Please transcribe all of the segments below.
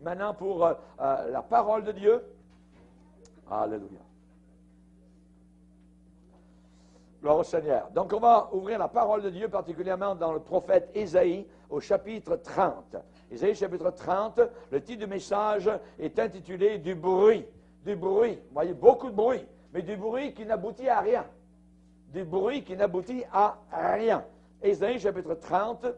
maintenant pour la parole de Dieu. Alléluia. Gloire au Seigneur. Donc, on va ouvrir la parole de Dieu, particulièrement dans le prophète Ésaïe, au chapitre 30. Ésaïe, chapitre 30, le titre du message est intitulé « Du bruit ». Du bruit. Vous voyez, beaucoup de bruit, mais du bruit qui n'aboutit à rien. Du bruit qui n'aboutit à rien. Ésaïe, chapitre 30, le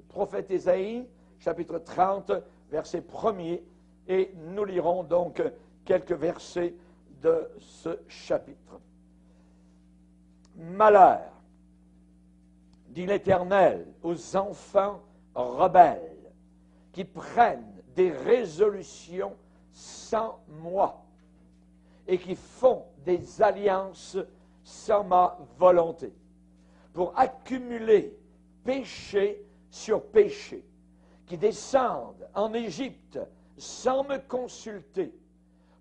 prophète Ésaïe, chapitre 30, verset 1er, et nous lirons donc quelques versets de ce chapitre. Malheur, dit l'Éternel, aux enfants rebelles qui prennent des résolutions sans moi et qui font des alliances sans ma volonté, pour accumuler péché sur péché, qui descendent en Égypte sans me consulter,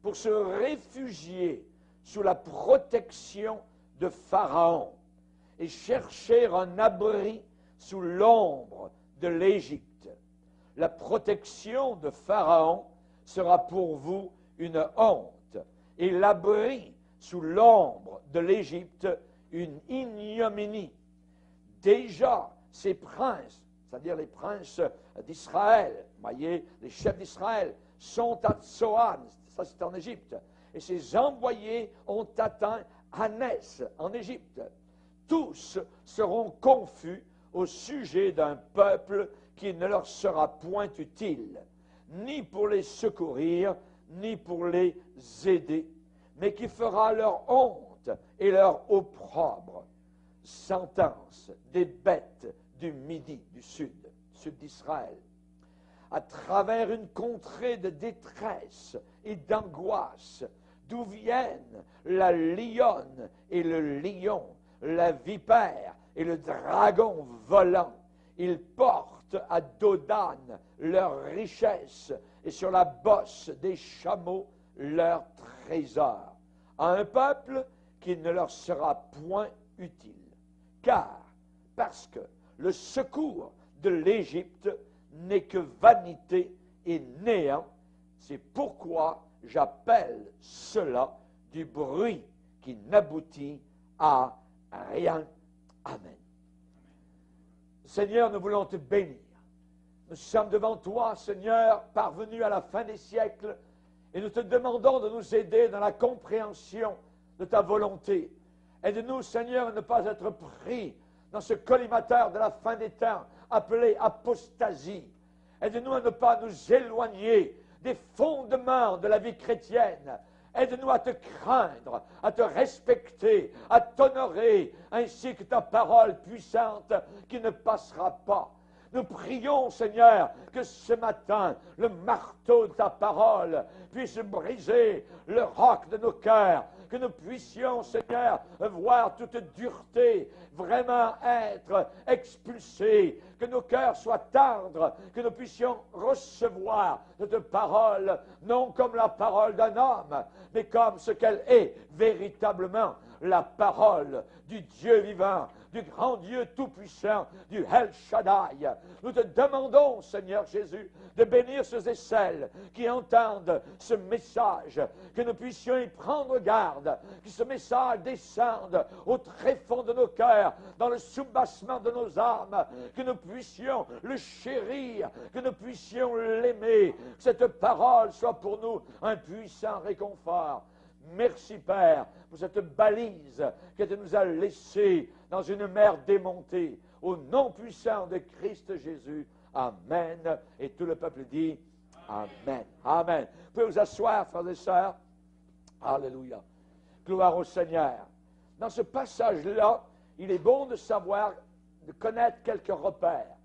pour se réfugier sous la protection de Pharaon et chercher un abri sous l'ombre de l'Égypte. La protection de Pharaon sera pour vous une honte, et l'abri sous l'ombre de l'Égypte une ignominie. Déjà, ces princes, c'est-à-dire les princes d'Israël, voyez, les chefs d'Israël, sont à Tsoan, ça c'est en Égypte, et ces envoyés ont atteint Hanès, en Égypte. Tous seront confus au sujet d'un peuple qui ne leur sera point utile, ni pour les secourir, ni pour les aider, mais qui fera leur honte et leur opprobre. Sentence des bêtes du midi, du sud d'Israël. À travers une contrée de détresse et d'angoisse, d'où viennent la lionne et le lion, la vipère et le dragon volant. Ils portent à Dodan leur richesse et sur la bosse des chameaux leur trésor, à un peuple qui ne leur sera point utile. Car, parce que le secours de l'Égypte n'est que vanité et néant, c'est pourquoi j'appelle cela du bruit qui n'aboutit à rien. Amen. Seigneur, nous voulons te bénir. Nous sommes devant toi, Seigneur, parvenus à la fin des siècles, et nous te demandons de nous aider dans la compréhension de ta volonté. Aide-nous, Seigneur, à ne pas être pris dans ce collimateur de la fin des temps, appelé apostasie. Aide-nous à ne pas nous éloigner des fondements de la vie chrétienne. Aide-nous à te craindre, à te respecter, à t'honorer, ainsi que ta parole puissante qui ne passera pas. Nous prions, Seigneur, que ce matin, le marteau de ta parole puisse briser le roc de nos cœurs, que nous puissions, Seigneur, voir toute dureté vraiment être expulsée, que nos cœurs soient tendres, que nous puissions recevoir cette parole, non comme la parole d'un homme, mais comme ce qu'elle est véritablement, la parole du Dieu vivant, du grand Dieu tout-puissant, du El Shaddai. Nous te demandons, Seigneur Jésus, de bénir ceux et celles qui entendent ce message, que nous puissions y prendre garde, que ce message descende au tréfonds de nos cœurs, dans le soubassement de nos âmes, que nous puissions le chérir, que nous puissions l'aimer, que cette parole soit pour nous un puissant réconfort. Merci, Père, pour cette balise que tu nous as laissée dans une mer démontée. Au nom puissant de Christ Jésus. Amen. Et tout le peuple dit Amen. Amen. Vous pouvez vous asseoir, frères et sœurs. Alléluia. Gloire au Seigneur. Dans ce passage-là, il est bon de savoir, de connaître quelques repères.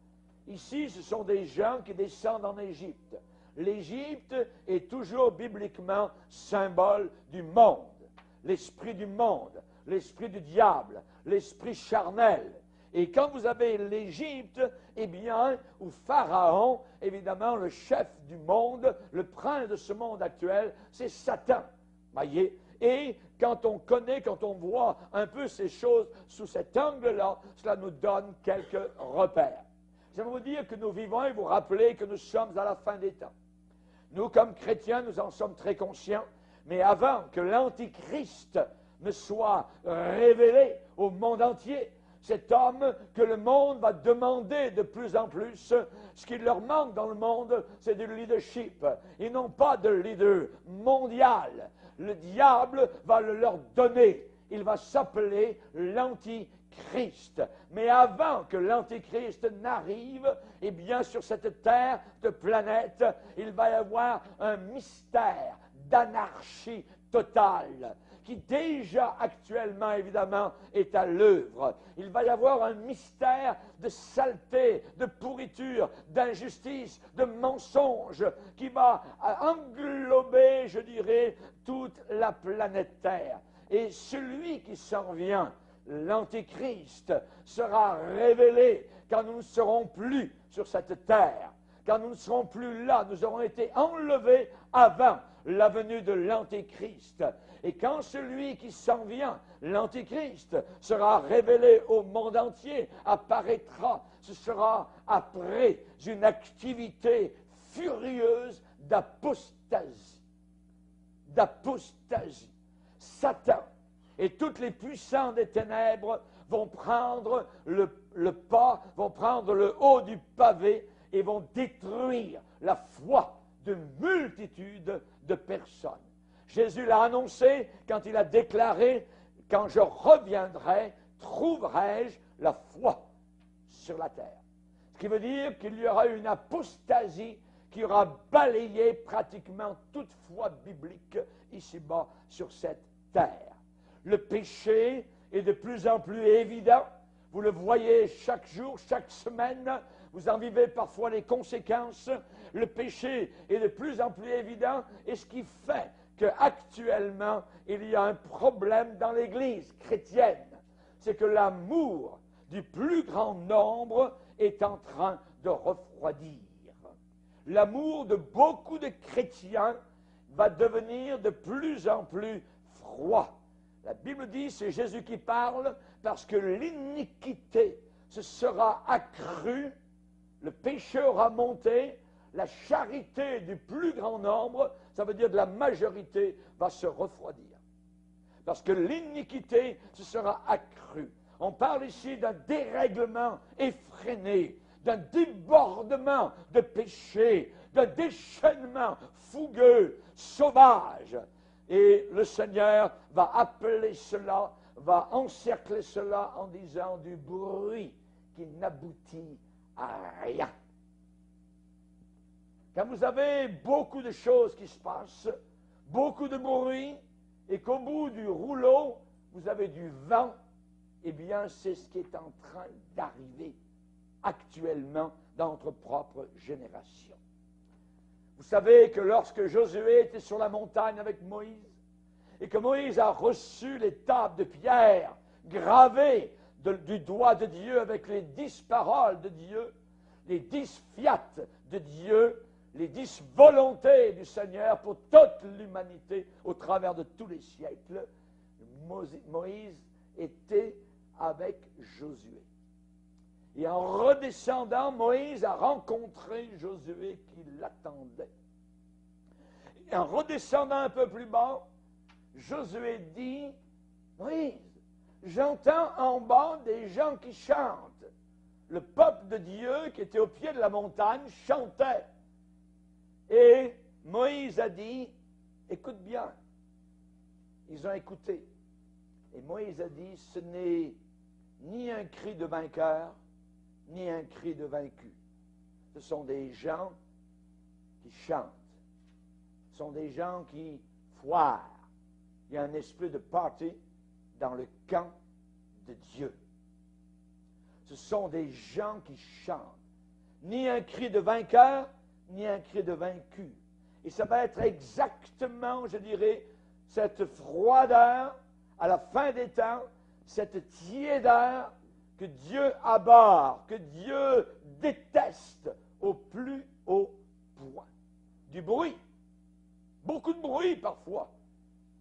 Ici, ce sont des gens qui descendent en Égypte. L'Égypte est toujours bibliquement symbole du monde, l'esprit du monde, l'esprit du diable, l'esprit charnel. Et quand vous avez l'Égypte, eh bien, ou Pharaon, évidemment, le chef du monde, le prince de ce monde actuel, c'est Satan. Voyez? Et quand on connaît, quand on voit un peu ces choses sous cet angle-là, cela nous donne quelques repères. J'aimerais vous dire que nous vivons et vous rappeler que nous sommes à la fin des temps. Nous, comme chrétiens, nous en sommes très conscients, mais avant que l'Antichrist ne soit révélé au monde entier, cet homme que le monde va demander de plus en plus, ce qui leur manque dans le monde, c'est du leadership. Ils n'ont pas de leader mondial. Le diable va le leur donner. Il va s'appeler l'Antichrist. Mais avant que l'Antichrist n'arrive, eh bien sur cette terre, cette planète, il va y avoir un mystère d'anarchie totale qui déjà actuellement, évidemment, est à l'œuvre. Il va y avoir un mystère de saleté, de pourriture, d'injustice, de mensonge qui va englober, je dirais, toute la planète Terre. Et celui qui s'en vient, l'Antéchrist, sera révélé quand nous ne serons plus sur cette terre, quand nous ne serons plus là, nous aurons été enlevés avant la venue de l'Antéchrist. Et quand celui qui s'en vient, l'Antéchrist, sera révélé au monde entier, apparaîtra, ce sera après une activité furieuse d'apostasie. D'apostasie. Satan et toutes les puissants des ténèbres vont prendre le pas, vont prendre le haut du pavé et vont détruire la foi de multitudes de personnes. Jésus l'a annoncé quand il a déclaré « Quand je reviendrai, trouverai-je la foi sur la terre ?» Ce qui veut dire qu'il y aura une apostasie qui aura balayé pratiquement toute foi biblique ici-bas sur cette terre. Le péché est de plus en plus évident. Vous le voyez chaque jour, chaque semaine. Vous en vivez parfois les conséquences. Le péché est de plus en plus évident. Et ce qui fait qu'actuellement, il y a un problème dans l'Église chrétienne, c'est que l'amour du plus grand nombre est en train de refroidir. L'amour de beaucoup de chrétiens va devenir de plus en plus froid. La Bible dit, c'est Jésus qui parle, parce que l'iniquité se sera accrue, le péché aura monté, la charité du plus grand nombre, ça veut dire de la majorité, va se refroidir. Parce que l'iniquité se sera accrue. On parle ici d'un dérèglement effréné, d'un débordement de péché, d'un déchaînement fougueux, sauvage. Et le Seigneur va appeler cela, va encercler cela en disant du bruit qui n'aboutit à rien. Quand vous avez beaucoup de choses qui se passent, beaucoup de bruit, et qu'au bout du rouleau, vous avez du vent, eh bien, c'est ce qui est en train d'arriver actuellement dans notre propre génération. Vous savez que lorsque Josué était sur la montagne avec Moïse, et que Moïse a reçu les tables de pierre gravées du doigt de Dieu avec les 10 paroles de Dieu, les 10 fiat de Dieu, les 10 volontés du Seigneur pour toute l'humanité au travers de tous les siècles, Moïse était avec Josué. Et en redescendant, Moïse a rencontré Josué qui l'attendait. Et en redescendant un peu plus bas, Josué dit, Moïse, j'entends en bas des gens qui chantent. Le peuple de Dieu qui était au pied de la montagne chantait. Et Moïse a dit, écoute bien. Ils ont écouté. Et Moïse a dit, ce n'est ni un cri de vainqueur, ni un cri de vaincu. Ce sont des gens qui chantent. Ce sont des gens qui foirent. Il y a un esprit de party dans le camp de Dieu. Ce sont des gens qui chantent. Ni un cri de vainqueur, ni un cri de vaincu. Et ça va être exactement, je dirais, cette froideur à la fin des temps, cette tiédeur que Dieu abhorre, que Dieu déteste au plus haut point. Du bruit. Beaucoup de bruit parfois.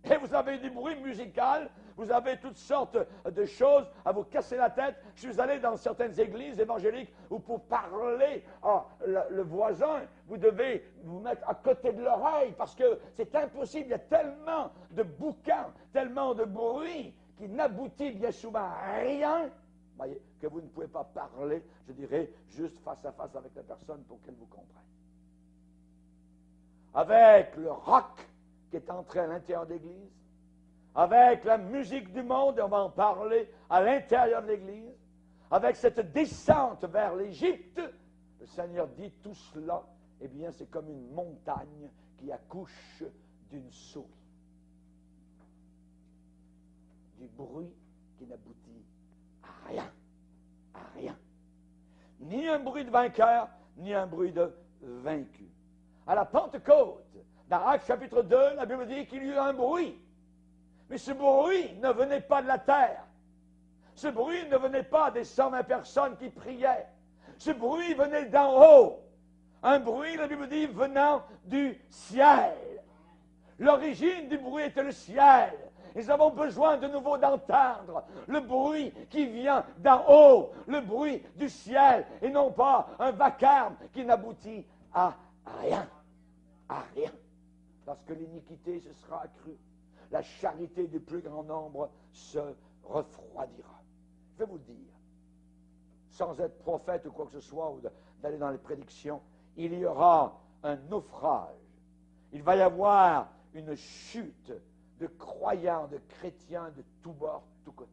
Et vous avez du bruit musical, Vous avez toutes sortes de choses à vous casser la tête. Je suis allé dans certaines églises évangéliques où pour parler à le voisin, vous devez vous mettre à côté de l'oreille parce que c'est impossible. Il y a tellement de boucans, tellement de bruit qui n'aboutit bien souvent à rien, voyez, que vous ne pouvez pas parler, je dirais, juste face à face avec la personne pour qu'elle vous comprenne. Avec le rock qui est entré à l'intérieur de l'Église, avec la musique du monde, et on va en parler à l'intérieur de l'Église, avec cette descente vers l'Égypte, le Seigneur dit tout cela, eh bien c'est comme une montagne qui accouche d'une souris. Du bruit qui n'aboutit à rien, à rien. Ni un bruit de vainqueur, ni un bruit de vaincu. À la Pentecôte, dans Actes chapitre 2, la Bible dit qu'il y eut un bruit. Mais ce bruit ne venait pas de la terre. Ce bruit ne venait pas des 120 personnes qui priaient. Ce bruit venait d'en haut. Un bruit, la Bible dit, venant du ciel. L'origine du bruit était le ciel. Nous avons besoin de nouveau d'entendre le bruit qui vient d'en haut, le bruit du ciel, et non pas un vacarme qui n'aboutit à rien. À rien. Parce que l'iniquité se sera accrue. La charité du plus grand nombre se refroidira. Je vais vous le dire, sans être prophète ou quoi que ce soit, ou d'aller dans les prédictions, il y aura un naufrage. Il va y avoir une chute de croyants, de chrétiens de tous bords, de tous côtés.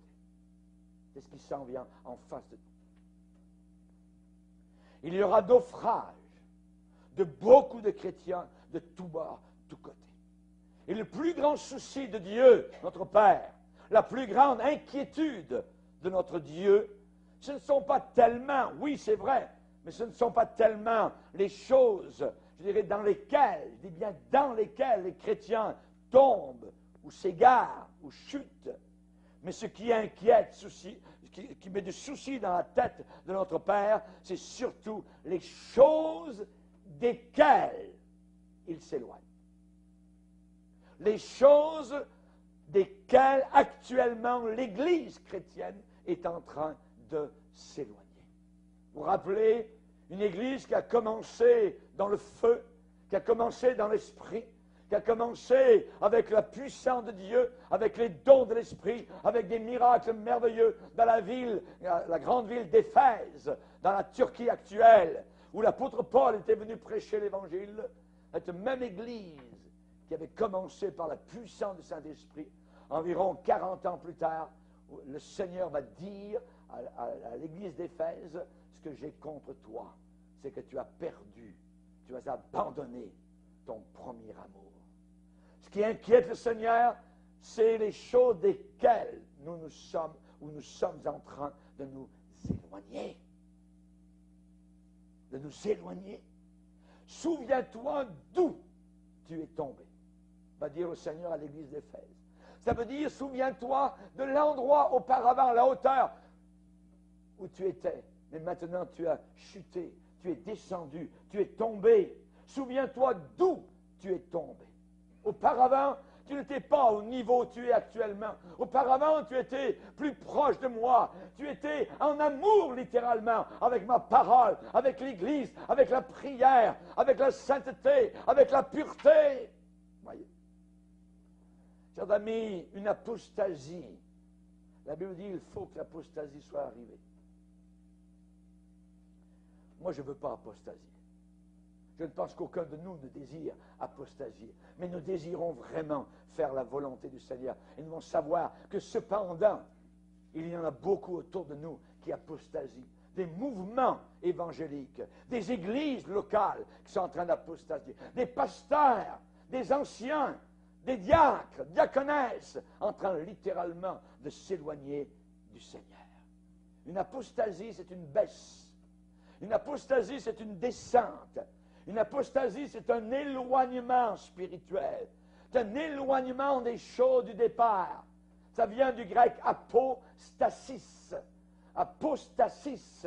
C'est ce qui s'en vient en face de nous. Il y aura naufrage de beaucoup de chrétiens de tous bords, de tous côtés. Et le plus grand souci de Dieu, notre Père, la plus grande inquiétude de notre Dieu, ce ne sont pas tellement, oui c'est vrai, mais ce ne sont pas tellement les choses, je dirais, dans lesquelles, je dis bien dans lesquelles les chrétiens tombent, ou s'égarent, ou chutent. Mais ce qui inquiète, qui met du souci dans la tête de notre Père, c'est surtout les choses desquelles il s'éloigne. Les choses desquelles actuellement l'Église chrétienne est en train de s'éloigner. Vous vous rappelez, une Église qui a commencé dans le feu, qui a commencé dans l'esprit, qui a commencé avec la puissance de Dieu, avec les dons de l'Esprit, avec des miracles merveilleux dans la ville, la grande ville d'Éphèse, dans la Turquie actuelle, où l'apôtre Paul était venu prêcher l'Évangile. Cette même Église qui avait commencé par la puissance du Saint-Esprit, environ 40 ans plus tard, le Seigneur va dire à l'Église d'Éphèse, ce que j'ai contre toi, c'est que tu as perdu, tu as abandonné ton premier amour. Ce qui inquiète le Seigneur, c'est les choses desquelles nous sommes en train de nous éloigner. De nous éloigner. Souviens-toi d'où tu es tombé, va dire le Seigneur à l'église d'Éphèse. Ça veut dire, souviens-toi de l'endroit auparavant, la hauteur où tu étais. Mais maintenant tu as chuté, tu es descendu, tu es tombé. Souviens-toi d'où tu es tombé. Auparavant, tu n'étais pas au niveau où tu es actuellement. Auparavant, tu étais plus proche de moi. Tu étais en amour, littéralement, avec ma parole, avec l'Église, avec la prière, avec la sainteté, avec la pureté. Voyez. Chers amis, une apostasie. La Bible dit qu'il faut que l'apostasie soit arrivée. Moi, je ne veux pas apostasier. Je ne pense qu'aucun de nous ne désire apostasier. Mais nous désirons vraiment faire la volonté du Seigneur. Et nous devons savoir que cependant, il y en a beaucoup autour de nous qui apostasient. Des mouvements évangéliques, des églises locales qui sont en train d'apostasier, des pasteurs, des anciens, des diacres, diaconesses, en train littéralement de s'éloigner du Seigneur. Une apostasie, c'est une baisse. Une apostasie, c'est une descente. Une apostasie, c'est un éloignement spirituel. C'est un éloignement des choses du départ. Ça vient du grec apostasis. Apostasis,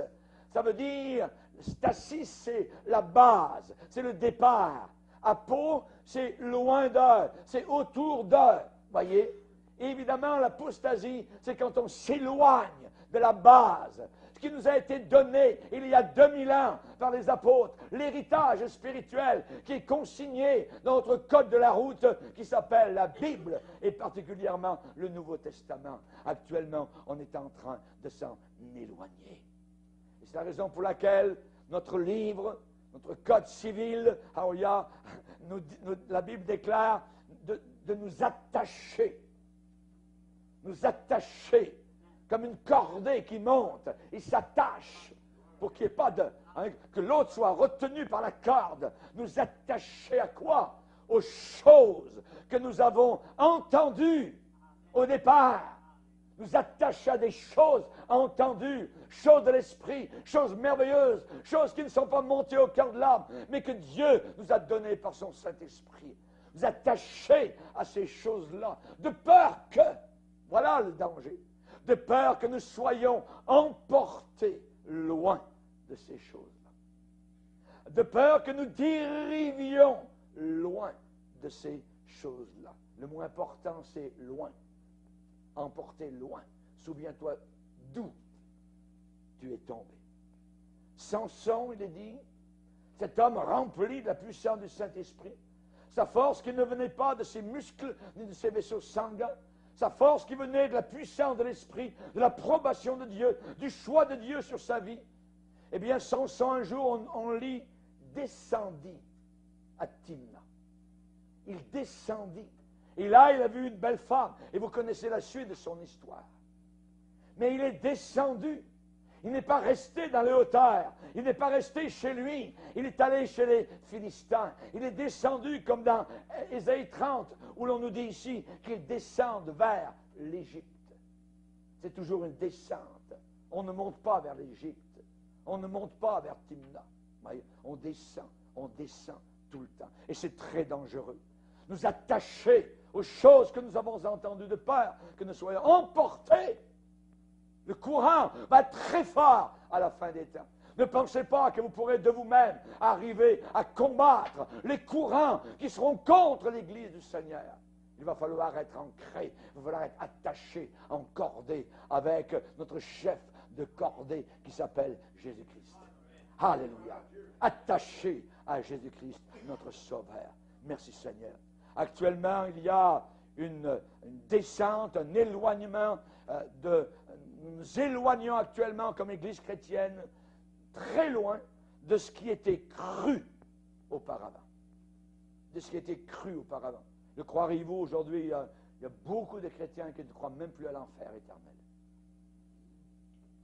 ça veut dire, stasis, c'est la base, c'est le départ. Apo, c'est loin d'eux, c'est autour d'eux. Voyez? Évidemment, l'apostasie, c'est quand on s'éloigne de la base, ce qui nous a été donné il y a 2000 ans par les apôtres, l'héritage spirituel qui est consigné dans notre code de la route qui s'appelle la Bible et particulièrement le Nouveau Testament. Actuellement, on est en train de s'en éloigner. Et c'est la raison pour laquelle notre livre, notre code civil, la Bible déclare de nous attacher comme une cordée qui monte. Il s'attache pour qu'il n'y ait pas que l'autre soit retenu par la corde. Nous attacher à quoi? Aux choses que nous avons entendues au départ. Nous attacher à des choses entendues, choses de l'esprit, choses merveilleuses, choses qui ne sont pas montées au cœur de l'âme, mais que Dieu nous a données par son Saint-Esprit. Nous attacher à ces choses-là, de peur que, voilà le danger, de peur que nous soyons emportés loin de ces choses-là. De peur que nous dérivions loin de ces choses-là. Le mot important, c'est loin. Emporté loin. Souviens-toi d'où tu es tombé. Samson, il est dit, cet homme rempli de la puissance du Saint-Esprit, sa force qui ne venait pas de ses muscles ni de ses vaisseaux sanguins, sa force qui venait de la puissance de l'Esprit, de l'approbation de Dieu, du choix de Dieu sur sa vie. Eh bien, Samson, un jour, on lit, descendit à Timna. Il descendit. Et là, il a vu une belle femme. Et vous connaissez la suite de son histoire. Mais il est descendu. Il n'est pas resté dans les hauteurs. Il n'est pas resté chez lui. Il est allé chez les Philistins. Il est descendu comme dans Ésaïe 30, où l'on nous dit ici qu'il descend vers l'Égypte. C'est toujours une descente. On ne monte pas vers l'Égypte. On ne monte pas vers Timna. On descend tout le temps. Et c'est très dangereux. Nous attacher aux choses que nous avons entendues de peur, que nous soyons emportés. Le courant va être très fort à la fin des temps. Ne pensez pas que vous pourrez de vous-même arriver à combattre les courants qui seront contre l'Église du Seigneur. Il va falloir être ancré, il va falloir être attaché, encordé avec notre chef de cordée qui s'appelle Jésus-Christ. Alléluia. Attaché à Jésus-Christ, notre Sauveur. Merci Seigneur. Actuellement, il y a une descente, un éloignement nous nous éloignons actuellement comme Église chrétienne très loin de ce qui était cru auparavant. De ce qui était cru auparavant. Le croiriez-vous aujourd'hui, il y a beaucoup de chrétiens qui ne croient même plus à l'enfer éternel.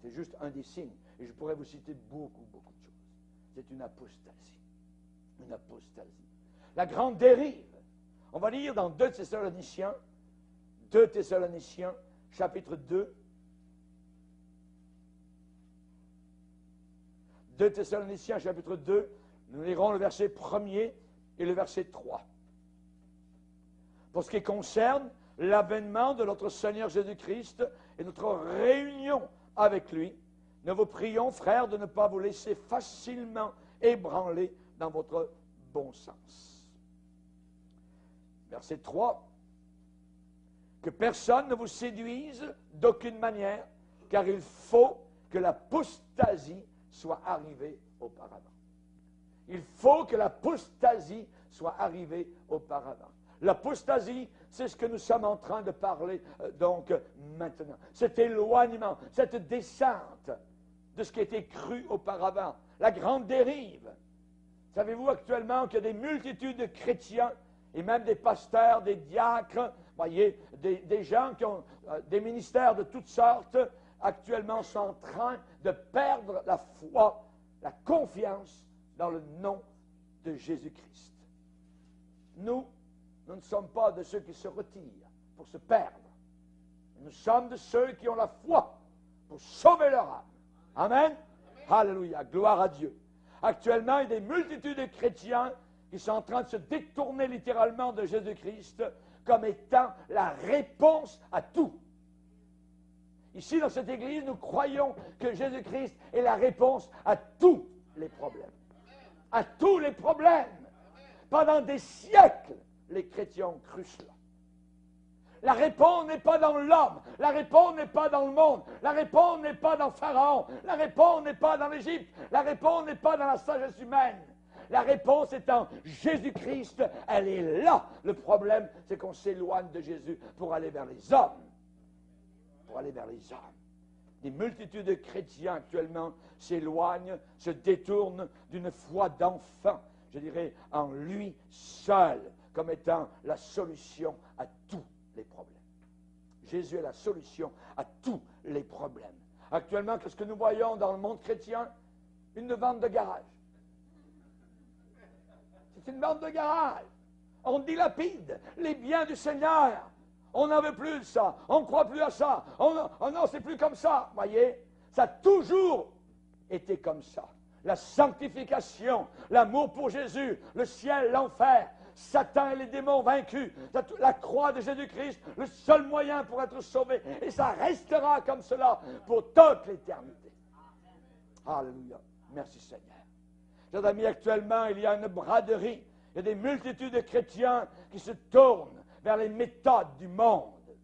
C'est juste un des signes. Et je pourrais vous citer beaucoup de choses. C'est une apostasie. Une apostasie. La grande dérive. On va lire dans 2 Thessaloniciens, chapitre 2. 2 Thessaloniciens, chapitre 2, nous lirons le verset 1er et le verset 3. Pour ce qui concerne l'avènement de notre Seigneur Jésus-Christ et notre réunion avec lui, nous vous prions, frères, de ne pas vous laisser facilement ébranler dans votre bon sens. Verset 3. Que personne ne vous séduise d'aucune manière, car il faut que l'apostasie soit arrivée auparavant. Il faut que l'apostasie soit arrivée auparavant. L'apostasie, c'est ce que nous sommes en train de parler donc maintenant. Cet éloignement, cette descente de ce qui était cru auparavant. La grande dérive. Savez-vous actuellement qu'il y a des multitudes de chrétiens et même des pasteurs, des diacres, voyez, des gens qui ont des ministères de toutes sortes, actuellement sont en train de perdre la foi, la confiance dans le nom de Jésus-Christ. Nous ne sommes pas de ceux qui se retirent pour se perdre. Nous sommes de ceux qui ont la foi pour sauver leur âme. Amen. Alléluia. Gloire à Dieu. Actuellement, il y a des multitudes de chrétiens qui sont en train de se détourner littéralement de Jésus-Christ comme étant la réponse à tout. Ici, dans cette église, nous croyons que Jésus-Christ est la réponse à tous les problèmes. À tous les problèmes. Pendant des siècles, les chrétiens ont cru cela. La réponse n'est pas dans l'homme, la réponse n'est pas dans le monde, la réponse n'est pas dans Pharaon, la réponse n'est pas dans l'Égypte, la réponse n'est pas dans la sagesse humaine. La réponse est en Jésus-Christ, elle est là. Le problème, c'est qu'on s'éloigne de Jésus pour aller vers les hommes. Pour aller vers les hommes. Des multitudes de chrétiens actuellement s'éloignent, se détournent d'une foi d'enfant, je dirais, en lui seul, comme étant la solution à tous les problèmes. Jésus est la solution à tous les problèmes. Actuellement, qu'est-ce que nous voyons dans le monde chrétien? Une vente de garage. C'est une vente de garage. On dilapide les biens du Seigneur. On n'en veut plus de ça. On ne croit plus à ça. Oh non, c'est plus comme ça. Voyez, ça a toujours été comme ça. La sanctification, l'amour pour Jésus, le ciel, l'enfer, Satan et les démons vaincus, la croix de Jésus-Christ, le seul moyen pour être sauvé. Et ça restera comme cela pour toute l'éternité. Alléluia. Merci Seigneur. Chers amis, actuellement, il y a une braderie. Il y a des multitudes de chrétiens qui se tournent vers les méthodes du monde,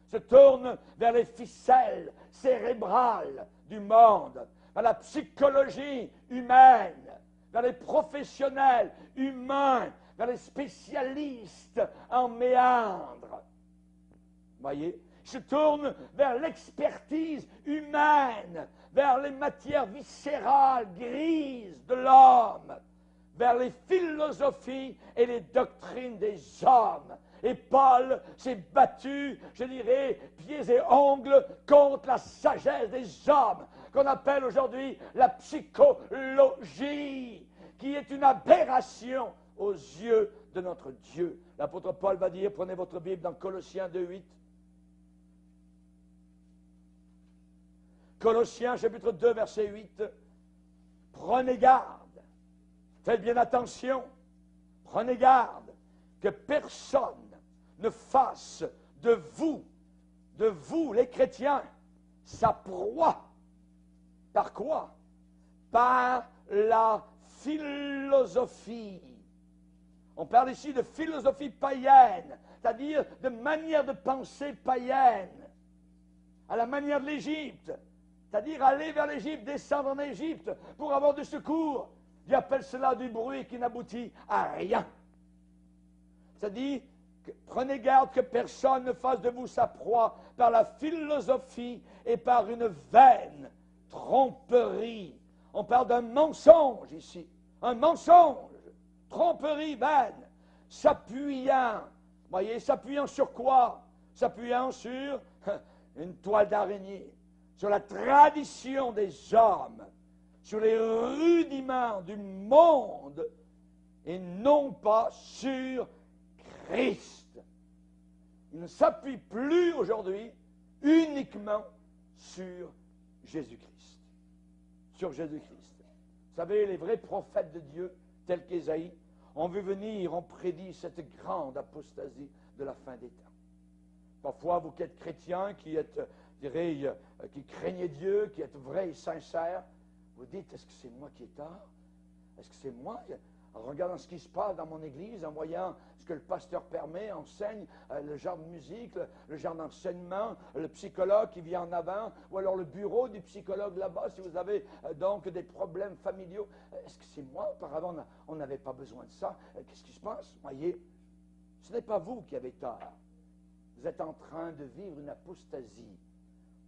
se tournent vers les ficelles cérébrales du monde, vers la psychologie humaine, vers les professionnels humains, vers les spécialistes en méandres. Voyez, se tournent vers l'expertise humaine, vers les matières viscérales, grises de l'homme, vers les philosophies et les doctrines des hommes. Et Paul s'est battu, je dirais, pieds et ongles contre la sagesse des hommes, qu'on appelle aujourd'hui la psychologie, qui est une aberration aux yeux de notre Dieu. L'apôtre Paul va dire, prenez votre Bible dans Colossiens 2:8. Colossiens chapitre 2, verset 8. Prenez garde, faites bien attention, prenez garde que personne ne fasse de vous les chrétiens, sa proie. Par quoi? Par la philosophie. On parle ici de philosophie païenne, c'est-à-dire de manière de penser païenne, à la manière de l'Égypte, c'est-à-dire aller vers l'Égypte, descendre en Égypte pour avoir du secours. Dieu appelle cela du bruit qui n'aboutit à rien. C'est-à-dire, prenez garde que personne ne fasse de vous sa proie par la philosophie et par une vaine tromperie. On parle d'un mensonge ici, un mensonge, tromperie vaine, s'appuyant, voyez, s'appuyant sur quoi? S'appuyant sur une toile d'araignée, sur la tradition des hommes, sur les rudiments du monde, et non pas sur Christ. Il ne s'appuie plus aujourd'hui uniquement sur Jésus-Christ. Sur Jésus-Christ. Vous savez, les vrais prophètes de Dieu, tels qu'Ésaïe, ont vu venir, ont prédit cette grande apostasie de la fin des temps. Parfois, vous qui êtes chrétiens, qui êtes, je dirais, qui craignez Dieu, qui êtes vrais et sincères, vous dites, est-ce que c'est moi qui ai tort? Est-ce que c'est moi? En regardant ce qui se passe dans mon église, en voyant ce que le pasteur permet, enseigne, le genre de musique, le genre d'enseignement, le psychologue qui vient en avant, ou alors le bureau du psychologue là-bas, si vous avez donc des problèmes familiaux. Est-ce que c'est moi? Auparavant, on n'avait pas besoin de ça. Qu'est-ce qui se passe? Voyez, ce n'est pas vous qui avez tort. Vous êtes en train de vivre une apostasie.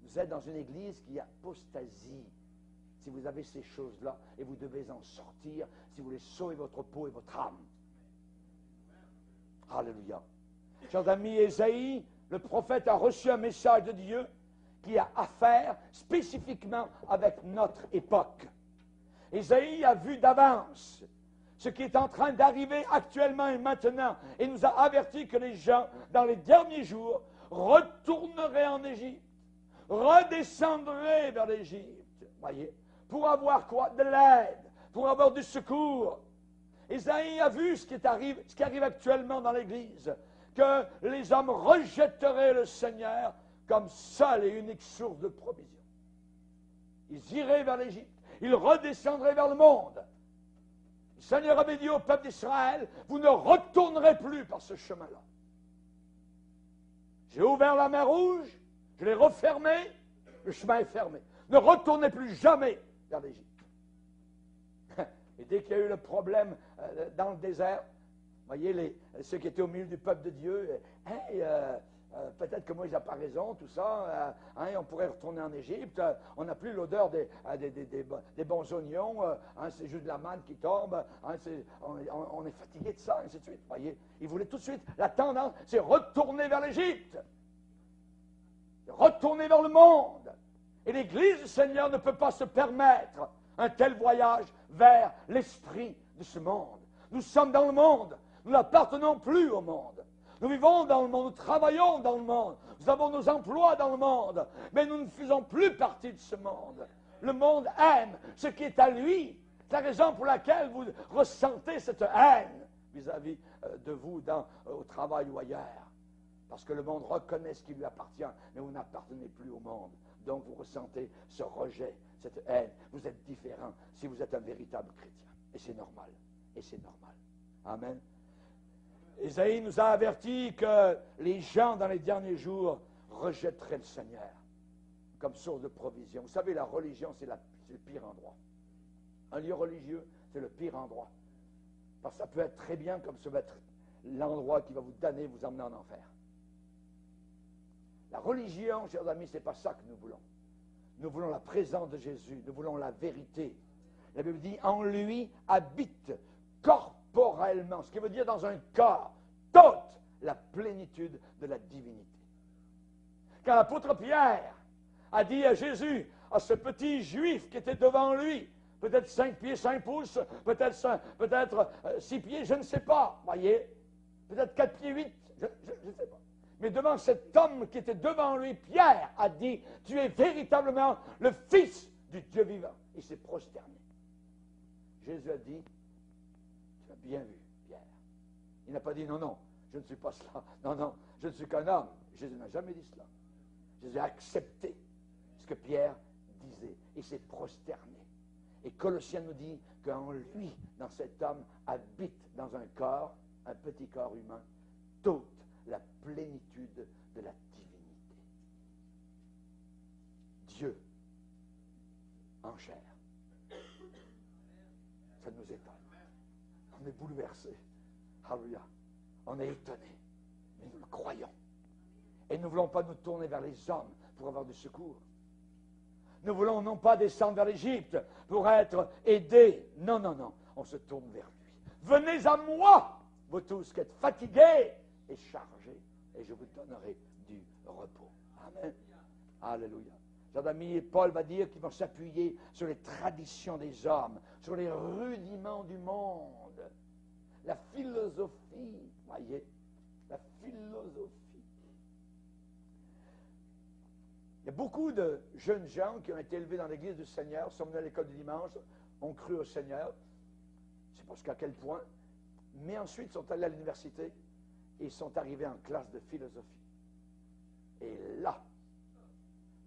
Vous êtes dans une église qui apostasie. Si vous avez ces choses-là, et vous devez en sortir, si vous voulez sauver votre peau et votre âme. Alléluia. Chers amis, Ésaïe, le prophète a reçu un message de Dieu qui a affaire spécifiquement avec notre époque. Ésaïe a vu d'avance ce qui est en train d'arriver actuellement et maintenant, et nous a averti que les gens, dans les derniers jours, retourneraient en Égypte, redescendraient vers l'Égypte. Voyez, pour avoir quoi? De l'aide, pour avoir du secours. Ésaïe a vu ce qui arrive actuellement dans l'Église, que les hommes rejetteraient le Seigneur comme seule et unique source de provision. Ils iraient vers l'Égypte, ils redescendraient vers le monde. Le Seigneur avait dit au peuple d'Israël, vous ne retournerez plus par ce chemin-là. J'ai ouvert la mer Rouge, je l'ai refermée, le chemin est fermé. Ne retournez plus jamais vers l'Égypte. Et dès qu'il y a eu le problème dans le désert, voyez, ceux qui étaient au milieu du peuple de Dieu, peut-être que Moïse n'a pas raison, tout ça, on pourrait retourner en Égypte, on n'a plus l'odeur des bons oignons, c'est juste de la manne qui tombe, on est fatigué de ça, ainsi de suite. Voyez, ils voulaient tout de suite, la tendance, c'est retourner vers l'Égypte, retourner vers le monde. Et l'Église du Seigneur ne peut pas se permettre un tel voyage vers l'esprit de ce monde. Nous sommes dans le monde, nous n'appartenons plus au monde. Nous vivons dans le monde, nous travaillons dans le monde, nous avons nos emplois dans le monde, mais nous ne faisons plus partie de ce monde. Le monde aime ce qui est à lui. C'est la raison pour laquelle vous ressentez cette haine vis-à-vis de vous au travail ou ailleurs. Parce que le monde reconnaît ce qui lui appartient, mais vous n'appartenez plus au monde. Donc vous ressentez ce rejet, cette haine. Vous êtes différent si vous êtes un véritable chrétien. Et c'est normal. Et c'est normal. Amen. Ésaïe nous a averti que les gens dans les derniers jours rejetteraient le Seigneur comme source de provision. Vous savez, la religion, c'est le pire endroit. Un lieu religieux, c'est le pire endroit. Parce que ça peut être très bien comme ça va être l'endroit qui va vous damner, vous emmener en enfer. La religion, chers amis, ce n'est pas ça que nous voulons. Nous voulons la présence de Jésus, nous voulons la vérité. La Bible dit, en lui habite corporellement, ce qui veut dire dans un corps, toute la plénitude de la divinité. Quand l'apôtre Pierre a dit à Jésus, à ce petit juif qui était devant lui, peut-être 5 pieds, 5 pouces, peut-être 6 pieds, je ne sais pas, voyez, peut-être 4 pieds 8, je ne sais pas. Mais devant cet homme qui était devant lui, Pierre a dit, tu es véritablement le Fils du Dieu vivant. Il s'est prosterné. Jésus a dit, tu as bien vu, Pierre. Il n'a pas dit, non, non, je ne suis pas cela. Non, non, je ne suis qu'un homme. Jésus n'a jamais dit cela. Jésus a accepté ce que Pierre disait. Il s'est prosterné. Et Colossiens nous dit qu'en lui, dans cet homme, habite dans un corps, un petit corps humain, toute la plénitude de la divinité. Dieu en chair. Ça nous étonne. On est bouleversé. Alléluia. On est étonné. Mais nous le croyons. Et nous ne voulons pas nous tourner vers les hommes pour avoir du secours. Nous voulons non pas descendre vers l'Égypte pour être aidés. Non, non, non. On se tourne vers lui. Venez à moi, vous tous qui êtes fatigués et chargés, et je vous donnerai du repos. Amen. Alléluia. Chers amis, Paul va dire qu'ils vont s'appuyer sur les traditions des hommes, sur les rudiments du monde, la philosophie, voyez, la philosophie. Il y a beaucoup de jeunes gens qui ont été élevés dans l'église du Seigneur, sont venus à l'école du dimanche, ont cru au Seigneur, je ne sais pas jusqu'à quel point, mais ensuite sont allés à l'université et sont arrivés en classe de philosophie. Et là,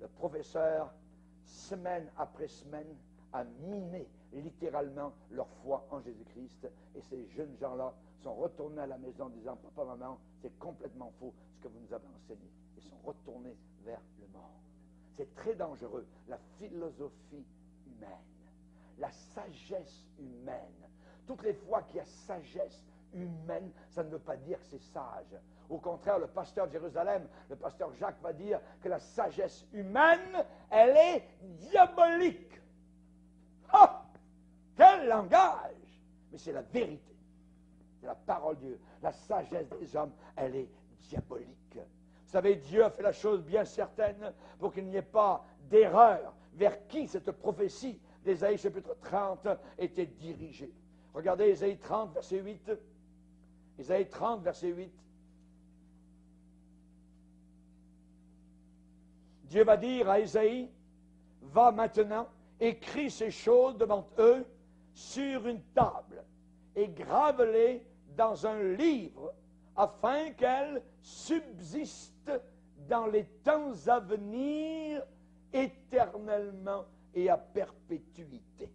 le professeur, semaine après semaine, a miné littéralement leur foi en Jésus-Christ. Et ces jeunes gens-là sont retournés à la maison en disant, papa, maman, c'est complètement faux ce que vous nous avez enseigné. Ils sont retournés vers le monde. C'est très dangereux. La philosophie humaine, la sagesse humaine. Toutes les fois qu'il y a sagesse humaine, ça ne veut pas dire que c'est sage. Au contraire, le pasteur de Jérusalem, le pasteur Jacques va dire que la sagesse humaine, elle est diabolique. Ah! Quel langage! Mais c'est la vérité. C'est la parole de Dieu. La sagesse des hommes, elle est diabolique. Vous savez, Dieu a fait la chose bien certaine pour qu'il n'y ait pas d'erreur vers qui cette prophétie d'Ésaïe chapitre 30 était dirigée. Regardez Ésaïe 30, verset 8. Ésaïe 30, verset 8. Dieu va dire à Ésaïe, va maintenant, écris ces choses devant eux sur une table et grave-les dans un livre afin qu'elles subsistent dans les temps à venir éternellement et à perpétuité.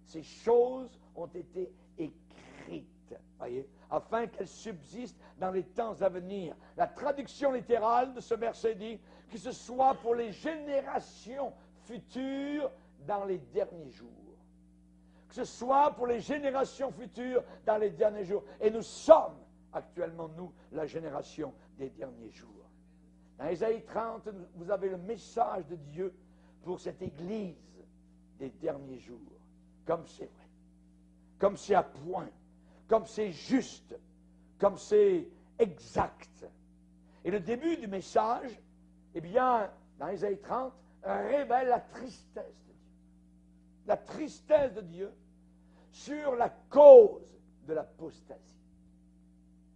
Ces choses ont été écrites, voyez, afin afin qu'elle subsiste dans les temps à venir. La traduction littérale de ce verset dit que ce soit pour les générations futures dans les derniers jours. Que ce soit pour les générations futures dans les derniers jours. Et nous sommes actuellement, nous, la génération des derniers jours. Dans Ésaïe 30, vous avez le message de Dieu pour cette Église des derniers jours. Comme c'est vrai, comme c'est à point, comme c'est juste, comme c'est exact. Et le début du message, eh bien, dans Ésaïe 30, révèle la tristesse de Dieu. La tristesse de Dieu sur la cause de l'apostasie.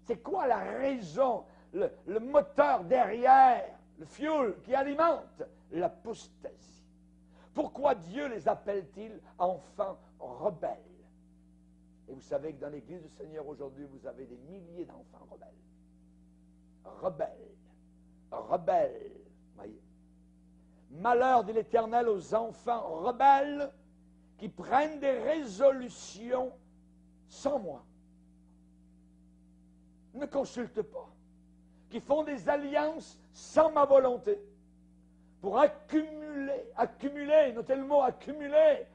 C'est quoi la raison, le moteur derrière, le fuel qui alimente l'apostasie? Pourquoi Dieu les appelle-t-il enfants rebelles? Et vous savez que dans l'Église du Seigneur aujourd'hui, vous avez des milliers d'enfants rebelles. Rebelles. Rebelles. Voyez. Malheur de l'Éternel aux enfants rebelles qui prennent des résolutions sans moi. Ne consultent pas. Qui font des alliances sans ma volonté. Pour accumuler, notez le mot accumuler.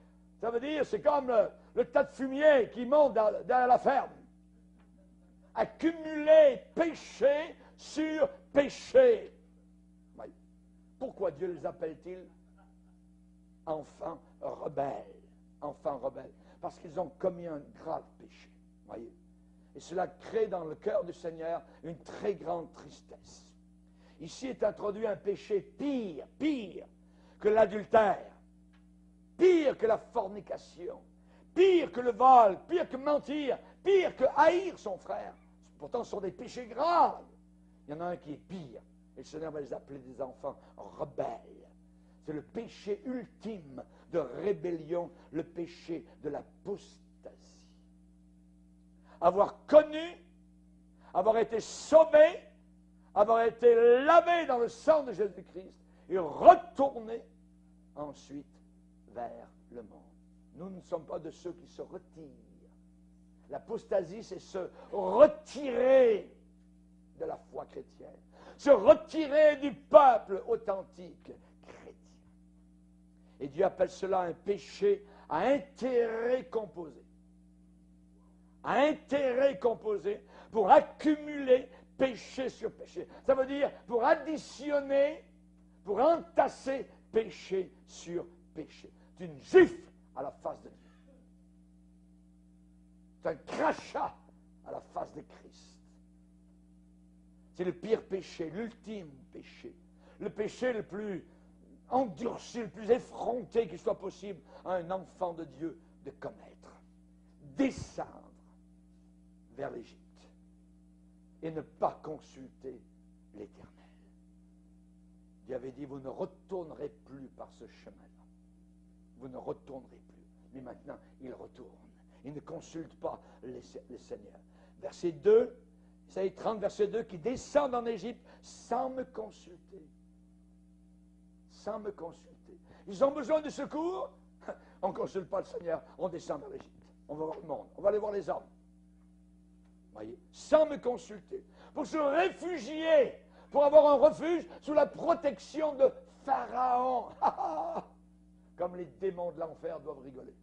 Ça veut dire, c'est comme le tas de fumier qui monte derrière la ferme. Accumuler péché sur péché. Oui. Pourquoi Dieu les appelle-t-il enfants rebelles? Enfants rebelles. Parce qu'ils ont commis un grave péché. Voyez. Et cela crée dans le cœur du Seigneur une très grande tristesse. Ici est introduit un péché pire que l'adultère, pire que la fornication, pire que le vol, pire que mentir, pire que haïr son frère. Pourtant, ce sont des péchés graves. Il y en a un qui est pire. Et le Seigneur va les appeler des enfants rebelles. C'est le péché ultime de rébellion, le péché de l'apostasie. Avoir connu, avoir été sauvé, avoir été lavé dans le sang de Jésus-Christ et retourner ensuite vers le monde. Nous ne sommes pas de ceux qui se retirent. L'apostasie, c'est se retirer de la foi chrétienne, se retirer du peuple authentique chrétien. Et Dieu appelle cela un péché à intérêt composé. À intérêt composé pour accumuler péché sur péché. Ça veut dire pour additionner, pour entasser péché sur péché. C'est une gifle à la face de Dieu. C'est un crachat à la face de Christ. C'est le pire péché, l'ultime péché. Le péché le plus endurci, le plus effronté qu'il soit possible à un enfant de Dieu de commettre. Descendre vers l'Égypte et ne pas consulter l'Éternel. Dieu avait dit, vous ne retournerez plus par ce chemin-là. Vous ne retournerez plus. Mais maintenant, il retourne. Il ne consulte pas le Seigneur. Verset 2, Isaïe 30, verset 2, qui descendent en Égypte sans me consulter. Sans me consulter. Ils ont besoin de secours. On ne consulte pas le Seigneur, on descend dans l'Égypte. On va voir le monde, on va aller voir les hommes. Voyez, sans me consulter, pour se réfugier, pour avoir un refuge sous la protection de Pharaon. Comme les démons de l'enfer doivent rigoler.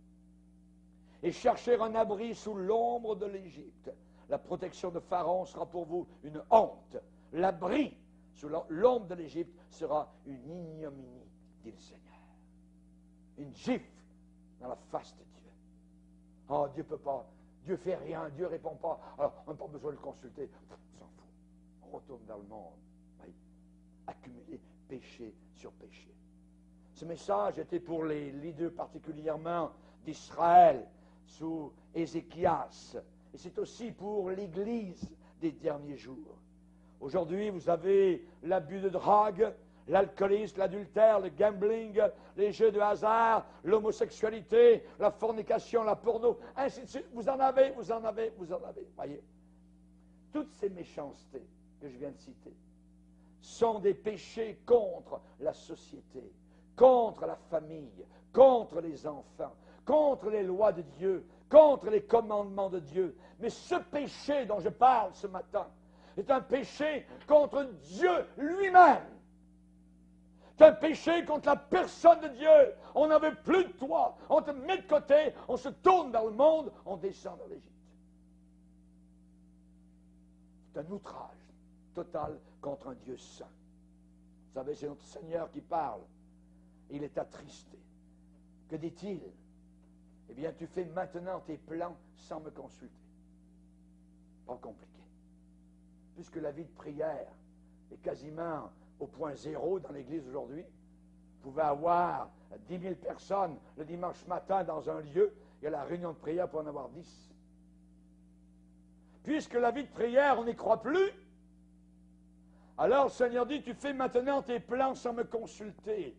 Et chercher un abri sous l'ombre de l'Égypte. La protection de Pharaon sera pour vous une honte. L'abri sous l'ombre de l'Égypte sera une ignominie, dit le Seigneur. Une gifle dans la face de Dieu. Oh, Dieu ne peut pas. Dieu fait rien, Dieu ne répond pas. Alors, on n'a pas besoin de le consulter. On s'en fout. On retourne dans le monde. Oui. Accumuler péché sur péché. Ce message était pour les leaders particulièrement d'Israël sous Ézéchias. Et c'est aussi pour l'Église des derniers jours. Aujourd'hui, vous avez l'abus de drogue, l'alcoolisme, l'adultère, le gambling, les jeux de hasard, l'homosexualité, la fornication, la porno, ainsi de suite. Vous en avez. Voyez, toutes ces méchancetés que je viens de citer sont des péchés contre la société, contre la famille, contre les enfants, contre les lois de Dieu, contre les commandements de Dieu. Mais ce péché dont je parle ce matin est un péché contre Dieu lui-même. C'est un péché contre la personne de Dieu. On n'en veut plus de toi. On te met de côté, on se tourne vers le monde, on descend vers l'Égypte. C'est un outrage total contre un Dieu saint. Vous savez, c'est notre Seigneur qui parle. Il est attristé. Que dit-il? Eh bien, tu fais maintenant tes plans sans me consulter. Pas compliqué. Puisque la vie de prière est quasiment au point zéro dans l'Église aujourd'hui, vous pouvez avoir 10 000 personnes le dimanche matin dans un lieu, et à la réunion de prière pour en avoir 10. Puisque la vie de prière, on n'y croit plus, alors le Seigneur dit, tu fais maintenant tes plans sans me consulter.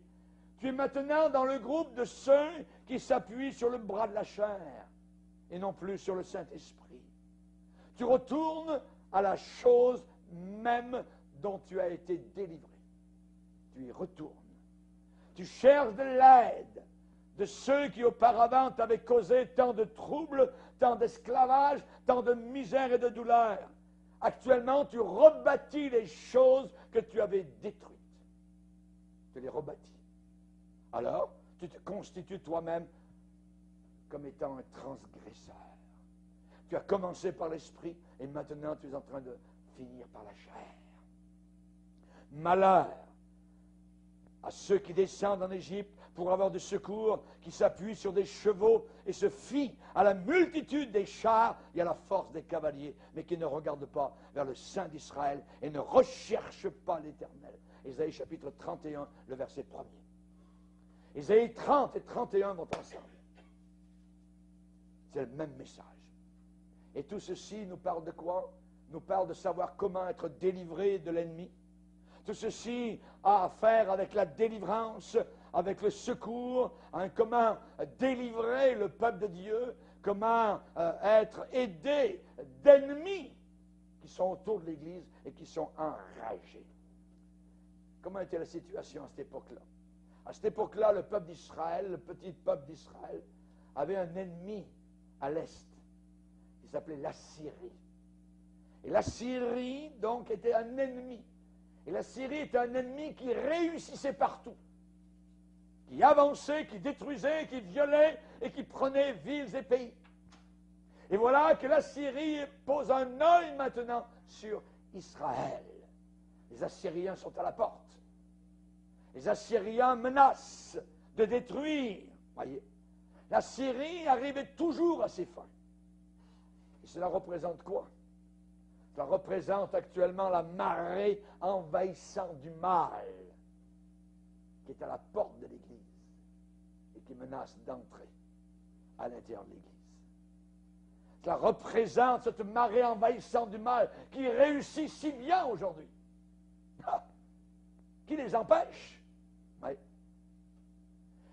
Tu es maintenant dans le groupe de ceux qui s'appuient sur le bras de la chair et non plus sur le Saint-Esprit. Tu retournes à la chose même dont tu as été délivré. Tu y retournes. Tu cherches de l'aide de ceux qui auparavant t'avaient causé tant de troubles, tant d'esclavage, tant de misère et de douleur. Actuellement, tu rebâtis les choses que tu avais détruites. Tu les rebâtis. Alors, tu te constitues toi-même comme étant un transgresseur. Tu as commencé par l'esprit et maintenant tu es en train de finir par la chair. Malheur à ceux qui descendent en Égypte pour avoir du secours, qui s'appuient sur des chevaux et se fient à la multitude des chars et à la force des cavaliers, mais qui ne regardent pas vers le Saint d'Israël et ne recherchent pas l'Éternel. Ésaïe chapitre 31, le verset 1er. Ésaïe 30 et 31 vont ensemble. C'est le même message. Et tout ceci nous parle de quoi? Nous parle de savoir comment être délivré de l'ennemi. Tout ceci a à faire avec la délivrance, avec le secours, hein, comment délivrer le peuple de Dieu, comment être aidé d'ennemis qui sont autour de l'Église et qui sont enragés. Comment était la situation à cette époque-là? À cette époque-là, le peuple d'Israël, le petit peuple d'Israël, avait un ennemi à l'est. Il s'appelait l'Assyrie. Et l'Assyrie, donc, était un ennemi. Et l'Assyrie était un ennemi qui réussissait partout. Qui avançait, qui détruisait, qui violait et qui prenait villes et pays. Et voilà que l'Assyrie pose un œil maintenant sur Israël. Les Assyriens sont à la porte. Les Assyriens menacent de détruire. Voyez, la Syrie arrivait toujours à ses fins. Et cela représente quoi? Cela représente actuellement la marée envahissante du mal qui est à la porte de l'Église et qui menace d'entrer à l'intérieur de l'Église. Cela représente cette marée envahissante du mal qui réussit si bien aujourd'hui. Qui les empêche? Oui.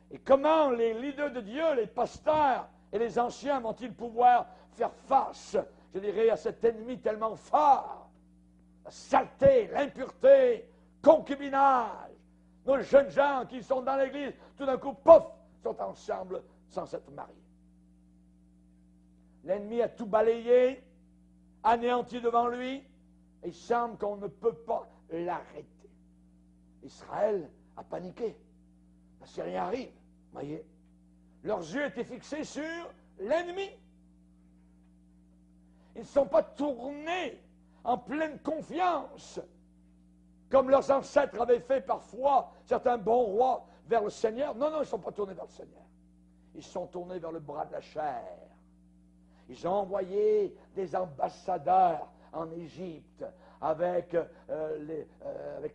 Et comment les leaders de Dieu, les pasteurs et les anciens vont-ils pouvoir faire face, je dirais, à cet ennemi tellement fort? La saleté, l'impureté, concubinage. Nos jeunes gens qui sont dans l'église, tout d'un coup, pouf, sont ensemble sans s'être mariés. L'ennemi a tout balayé, anéanti devant lui, et il semble qu'on ne peut pas l'arrêter. Israël a paniqué. Les Syriens arrivent, voyez. Leurs yeux étaient fixés sur l'ennemi. Ils ne sont pas tournés en pleine confiance, comme leurs ancêtres avaient fait parfois, certains bons rois, vers le Seigneur. Non, non, ils ne sont pas tournés vers le Seigneur. Ils sont tournés vers le bras de la chair. Ils ont envoyé des ambassadeurs en Égypte avec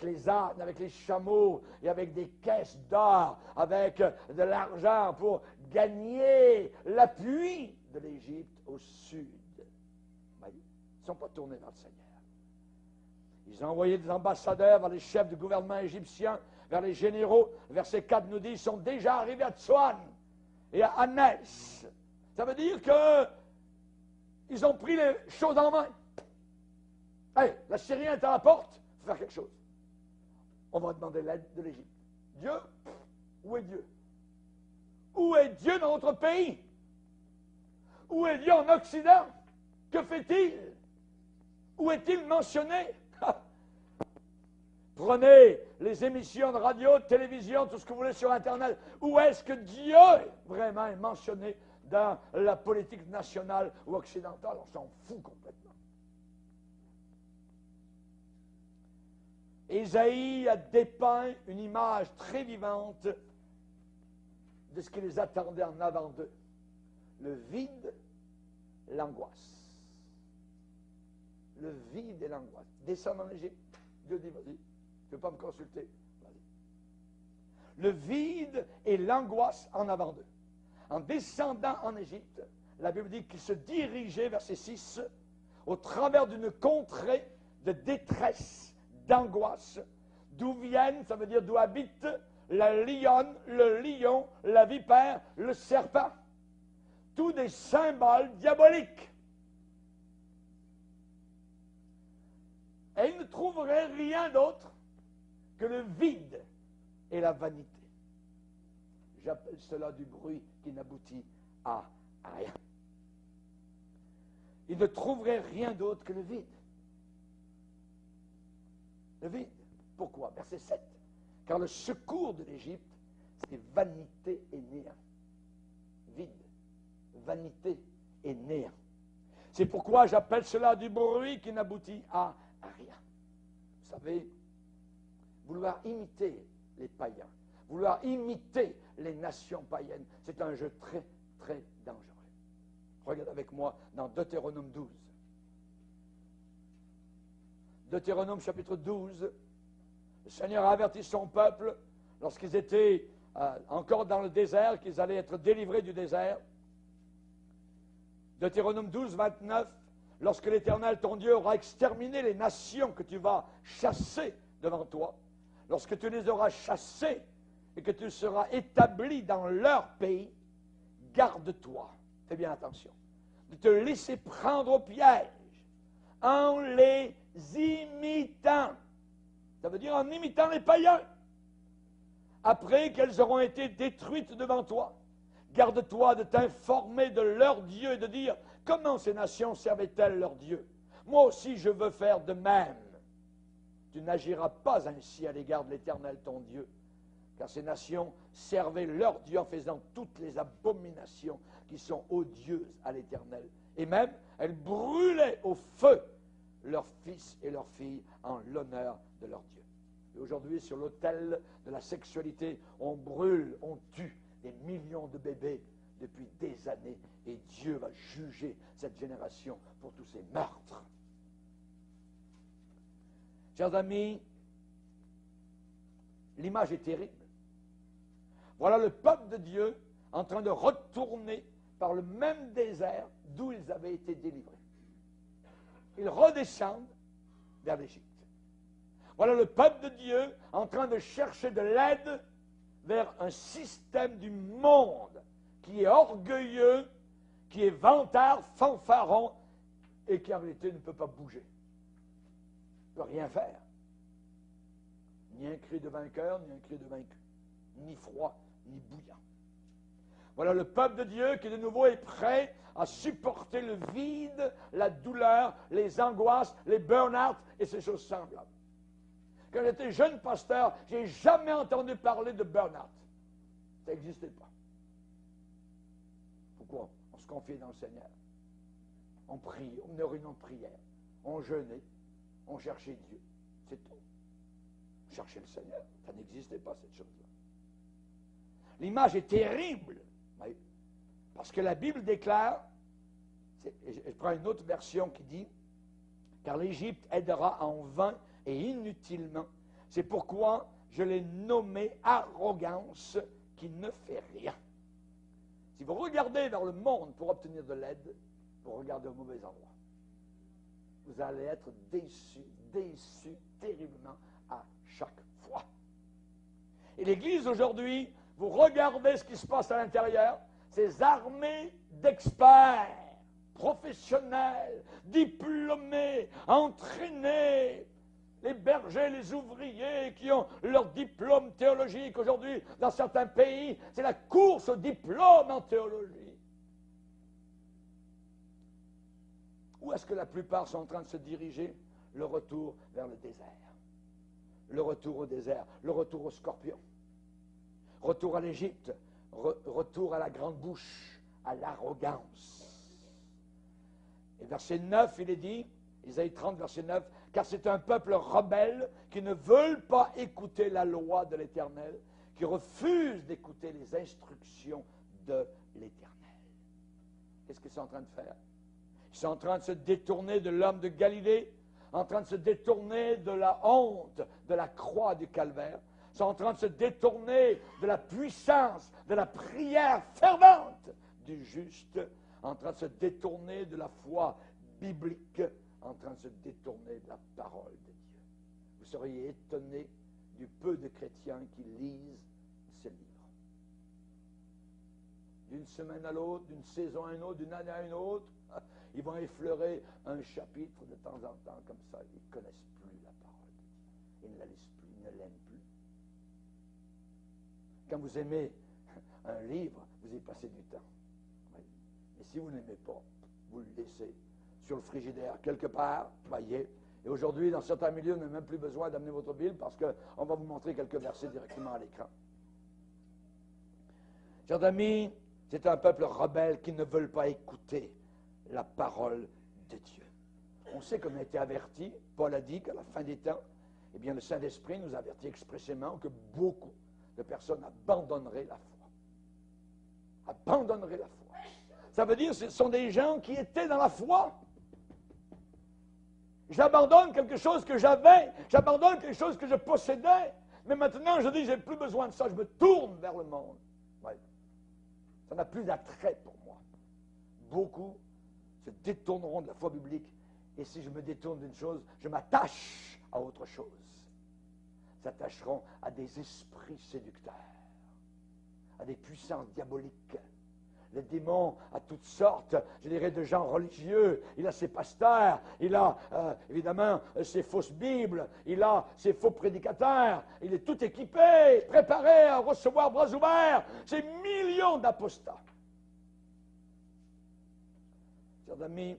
les ânes, avec les chameaux et avec des caisses d'or, avec de l'argent pour gagner l'appui de l'Égypte au sud. Ils ne sont pas tournés vers le Seigneur. Ils ont envoyé des ambassadeurs vers les chefs du gouvernement égyptien, vers les généraux. Verset 4 nous dit, ils sont déjà arrivés à Tsoan et à Anès. Ça veut dire qu'ils ont pris les choses en main. Hey, l'Assyrien est à la porte, il faut faire quelque chose. On va demander l'aide de l'Égypte. Dieu, où est Dieu? Où est Dieu dans notre pays? Où est Dieu en Occident? Que fait-il? Où est-il mentionné? Prenez les émissions de radio, de télévision, tout ce que vous voulez sur Internet. Où est-ce que Dieu vraiment est mentionné dans la politique nationale ou occidentale? On s'en fout complètement. Ésaïe a dépeint une image très vivante de ce qui les attendait en avant d'eux. Le vide, l'angoisse. Le vide et l'angoisse. Descendre en Égypte. Dieu dit, vas-y, tu ne veux pas me consulter? Vas-y. Le vide et l'angoisse en avant d'eux. En descendant en Égypte, la Bible dit qu'ils se dirigeaient, verset 6, au travers d'une contrée de détresse, d'angoisse, d'où viennent, ça veut dire d'où habite la lionne, le lion, la vipère, le serpent. Tous des symboles diaboliques. Et ils ne trouveraient rien d'autre que le vide et la vanité. J'appelle cela du bruit qui n'aboutit à rien. Ils ne trouveraient rien d'autre que le vide. Le vide. Pourquoi? Verset 7. Car le secours de l'Égypte, c'est vanité et néant. Vide. Vanité et néant. C'est pourquoi j'appelle cela du bruit qui n'aboutit à rien. Vous savez, vouloir imiter les païens, vouloir imiter les nations païennes, c'est un jeu très, très dangereux. Regarde avec moi dans Deutéronome 12. Deutéronome chapitre 12, le Seigneur a averti son peuple lorsqu'ils étaient encore dans le désert, qu'ils allaient être délivrés du désert. Deutéronome 12, 29, lorsque l'Éternel, ton Dieu, aura exterminé les nations que tu vas chasser devant toi, lorsque tu les auras chassées et que tu seras établi dans leur pays, garde-toi, fais bien attention, de te laisser prendre au piège en les imitant. Ça veut dire en imitant les païens. Après qu'elles auront été détruites devant toi, garde-toi de t'informer de leur Dieu et de dire comment ces nations servaient-elles leur Dieu. Moi aussi je veux faire de même. Tu n'agiras pas ainsi à l'égard de l'Éternel ton Dieu, car ces nations servaient leur Dieu en faisant toutes les abominations qui sont odieuses à l'Éternel. Et même, elles brûlaient au feu leurs fils et leurs filles en l'honneur de leur Dieu. Et aujourd'hui, sur l'autel de la sexualité, on brûle, on tue des millions de bébés depuis des années, et Dieu va juger cette génération pour tous ces meurtres. Chers amis, l'image est terrible. Voilà le peuple de Dieu en train de retourner par le même désert d'où ils avaient été délivrés. Ils redescendent vers l'Égypte. Voilà le peuple de Dieu en train de chercher de l'aide vers un système du monde qui est orgueilleux, qui est vantard, fanfaron, et qui en réalité ne peut pas bouger. Ne peut rien faire. Ni un cri de vainqueur, ni un cri de vaincu. Ni froid, ni bouillant. Voilà le peuple de Dieu qui de nouveau est prêt à supporter le vide, la douleur, les angoisses, les burn-out et ces choses semblables. Quand j'étais jeune pasteur, je n'ai jamais entendu parler de burn-out. Ça n'existait pas. Pourquoi? On se confiait dans le Seigneur. On priait, on menait une réunion de prière. On jeûnait, on cherchait Dieu. C'est tout. On cherchait le Seigneur. Ça n'existait pas, cette chose-là. L'image est terrible. Parce que la Bible déclare, je prends une autre version qui dit, car l'Égypte aidera en vain et inutilement. C'est pourquoi je l'ai nommé arrogance qui ne fait rien. Si vous regardez vers le monde pour obtenir de l'aide, vous regardez au mauvais endroit. Vous allez être déçus terriblement à chaque fois. Et l'Église aujourd'hui, vous regardez ce qui se passe à l'intérieur, ces armées d'experts, professionnels, diplômés, entraînés, les bergers, les ouvriers qui ont leur diplôme théologique aujourd'hui dans certains pays, c'est la course au diplôme en théologie. est-ce que la plupart sont en train de se diriger? Le retour vers le désert. Le retour au désert, le retour au scorpion. Retour à l'Égypte, retour à la grande bouche, à l'arrogance. Et verset 9, il est dit, Isaïe 30, verset 9, « Car c'est un peuple rebelle qui ne veut pas écouter la loi de l'Éternel, qui refuse d'écouter les instructions de l'Éternel. » Qu'est-ce qu'ils sont en train de faire? Ils sont en train de se détourner de l'homme de Galilée, en train de se détourner de la honte de la croix du calvaire, sont en train de se détourner de la puissance de la prière fervente du juste, en train de se détourner de la foi biblique, en train de se détourner de la parole de Dieu. Vous seriez étonné du peu de chrétiens qui lisent ce livre. D'une semaine à l'autre, d'une saison à une autre, d'une année à une autre, ils vont effleurer un chapitre de temps en temps comme ça. Ils ne connaissent plus la parole de Dieu. Ils ne la lisent plus, ils ne l'aiment plus. Quand vous aimez un livre, vous y passez du temps. Oui. Mais si vous n'aimez pas, vous le laissez sur le frigidaire, quelque part, voyez. Et aujourd'hui, dans certains milieux, on n'a même plus besoin d'amener votre Bible parce qu'on va vous montrer quelques versets directement à l'écran. Chers amis, c'est un peuple rebelle qui ne veut pas écouter la parole de Dieu. On sait qu'on a été averti, Paul a dit qu'à la fin des temps, eh bien, le Saint-Esprit nous avertit expressément que beaucoup de personnes abandonneraient la foi. Abandonneraient la foi. Ça veut dire que ce sont des gens qui étaient dans la foi. J'abandonne quelque chose que j'avais, j'abandonne quelque chose que je possédais, mais maintenant je dis, je n'ai plus besoin de ça, je me tourne vers le monde. Ouais. Ça n'a plus d'attrait pour moi. Beaucoup se détourneront de la foi biblique, et si je me détourne d'une chose, je m'attache à autre chose. S'attacheront à des esprits séducteurs, à des puissances diaboliques. Les démons à toutes sortes, je dirais, de gens religieux. Il a ses pasteurs, il a évidemment ses fausses Bibles, il a ses faux prédicateurs, il est tout équipé, préparé à recevoir bras ouverts ces millions d'apostats. Chers amis,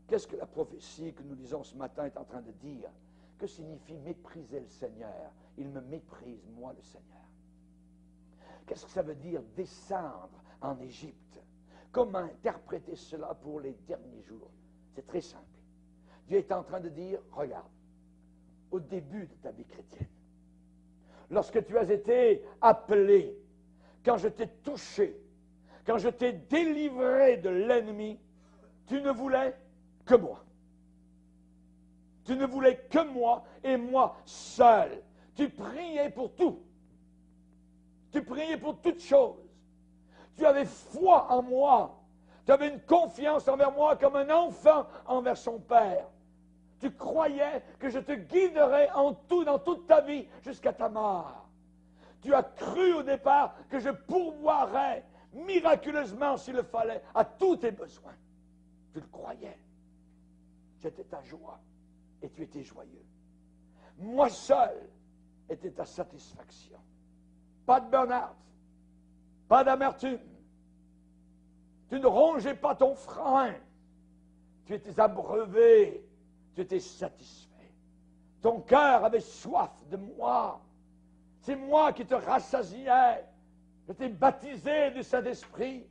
qu'est-ce que la prophétie que nous lisons ce matin est en train de dire? Que signifie mépriser le Seigneur? Il me méprise, moi le Seigneur. Qu'est-ce que ça veut dire descendre en Égypte? Comment interpréter cela pour les derniers jours? C'est très simple. Dieu est en train de dire, regarde, au début de ta vie chrétienne, lorsque tu as été appelé, quand je t'ai touché, quand je t'ai délivré de l'ennemi, tu ne voulais que moi. Tu ne voulais que moi et moi seul. Tu priais pour tout. Tu priais pour toutes choses. Tu avais foi en moi. Tu avais une confiance envers moi comme un enfant envers son père. Tu croyais que je te guiderais en tout, dans toute ta vie, jusqu'à ta mort. Tu as cru au départ que je pourvoirais miraculeusement, s'il le fallait, à tous tes besoins. Tu le croyais. C'était ta joie. Et tu étais joyeux. Moi seul était ta satisfaction. Pas de burn-out. Pas d'amertume. Tu ne rongeais pas ton frein. Tu étais abreuvé. Tu étais satisfait. Ton cœur avait soif de moi. C'est moi qui te rassasiais. Je t'ai baptisé du Saint-Esprit.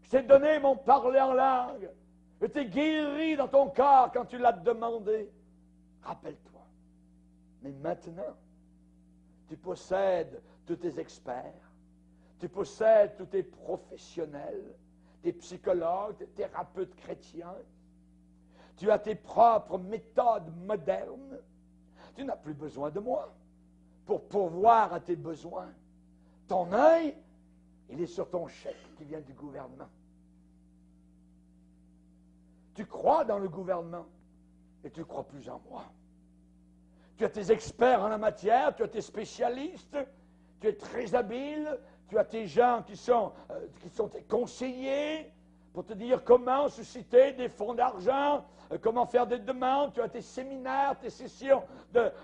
Je t'ai donné mon parler en langue. Je t'ai guéri dans ton corps quand tu l'as demandé. Rappelle-toi. Mais maintenant, tu possèdes tous tes experts. Tu possèdes tous tes professionnels, tes psychologues, tes thérapeutes chrétiens. Tu as tes propres méthodes modernes. Tu n'as plus besoin de moi pour pourvoir à tes besoins. Ton œil, il est sur ton chèque qui vient du gouvernement. Tu crois dans le gouvernement et tu ne crois plus en moi. Tu as tes experts en la matière, tu as tes spécialistes, tu es très habile, tu as tes gens qui sont tes conseillers pour te dire comment susciter des fonds d'argent, comment faire des demandes, tu as tes séminaires, tes sessions